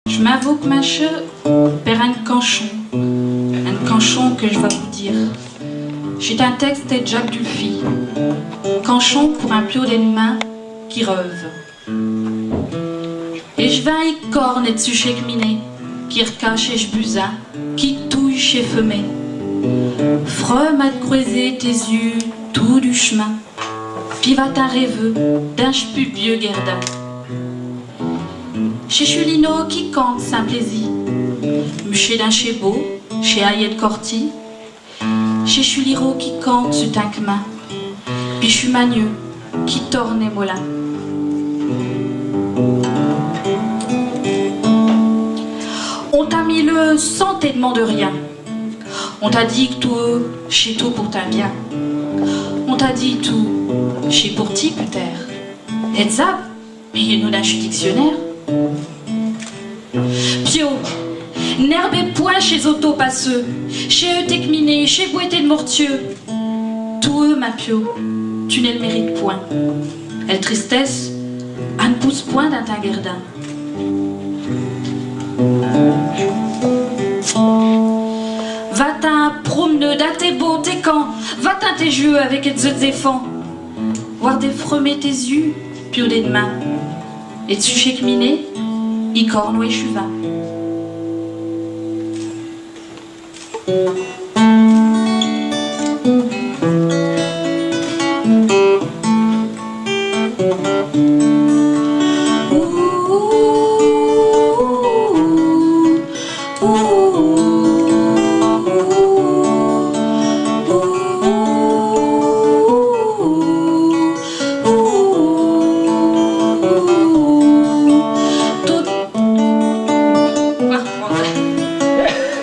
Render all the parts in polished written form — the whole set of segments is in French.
Je m'invoque ma chère per un canchon que je vais vous dire. J'ai un texte de Jacques Dulphy, canchon pour un pio d'humain qui rêve. Et je vais y corne dessus chez Miné, qui recache et je busa, qui touille chez Femé. Freux m'a croisé tes yeux tout du chemin, puis va t'un rêveux d'un vieux guerdin. Chez Chulino qui cante saint plaisir, chez d'un chez beau, chez Ayet Corti, chez Chuliro qui cante sur main, puis Chumagneux qui torne et molin. On t'a mis le sans t'aidement de rien. On t'a dit que tout chez tout pour ta bien. On t'a dit tout chez pour ti peut-être. Et ça, mais nous d'un dictionnaire. Pio, n'herbe point chez autopasseux, chez eux techminé, chez boité de mortieux. Tout eux, ma Pio, tu n'es le mérite point. Elle tristesse, à ne pousse point d'un taguerdin. Va-t'un promeneux d'un tes beaux, tes camps, va-t'un tes jeux avec tes autres éfants. Voir défremer tes yeux, Pio des mains. Et dessus chez Miné, y corne et chuva.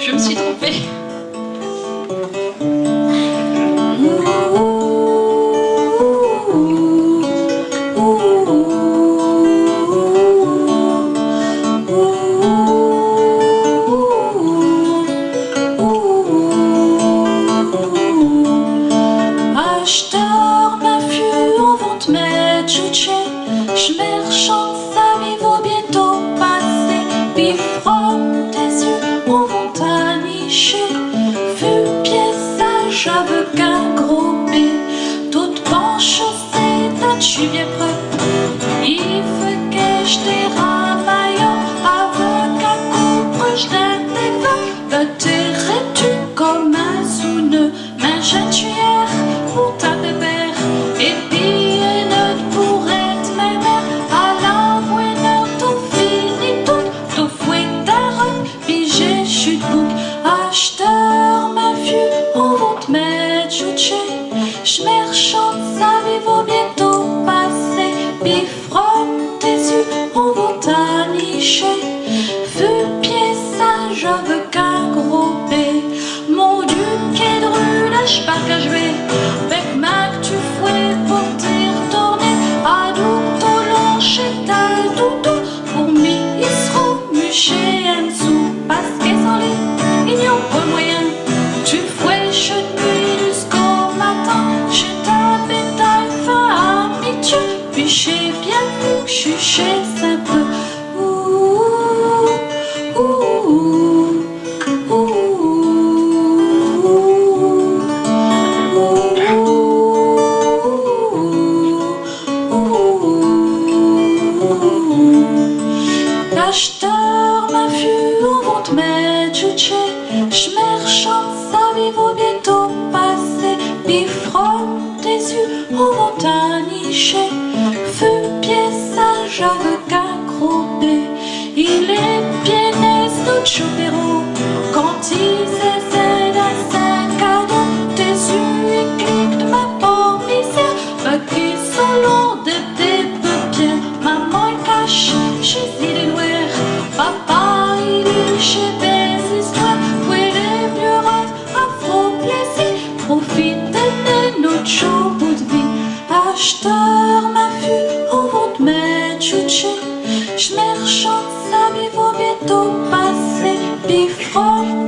Je me suis trompée. Acheteur, ma fille, on va te mettre chouché. J'merchante, ça va bientôt passer. Puis frotte tes yeux, on va t'anicher. Vu pièce à j'aveux qu'un gros B. Toute penchaussée, t'as tu bien prêt. Il faut que je t'ai ramaillant. Avec un coup proche d'un débat. T'es-tu comme un souneux. Mais je suis hier pour ta bébère. Et puis une autre pour être ma mère. À la moindre tout fini tout fouet d'arrêt. Puis j'ai chute bouc. Acheteur, ma vieux, on va te mettre chouché. J'merchante, ça va bientôt passer. Puis frotte tes yeux, on va t'anicher. Vu pied ça, je veux qu'un gros B. Mon Dieu, quel drôle, lâche pas que je vais. Avec ma tu fouet pour t'y retourner. À tout au long chez ta doudou. Pour m'y ils seront muchés en dessous. Parce qu'ils sont les, ils n'y ont pas moyen. Tu fouet, je depuis jusqu'au matin. Chez ta bétail, fin amitié. Puis chez bien plus, je suis chez un peu. Acheteur, ma fille, on va te mettre chouché. J'merchante, ça va bientôt passer. Puis frotte tes yeux, on va t'anicher. Feu pièce à j'aveux qu'un gros B. Il est bien aise, notre chopéro. Quand ils essaient d'un sac à dos, tes yeux écliquent de ma pauvre misère. Pas qu'ils sont lourds de tes paupières. Maman est cachée chez les noirs. Papa, il est chez des histoires. Où il est mieux rêve, afro plaisir. Profite de notre chaud bout de vie. Acheteur, ma fille, on va te mettre chouché. J'merchante, ça va bientôt passer. Puis frotte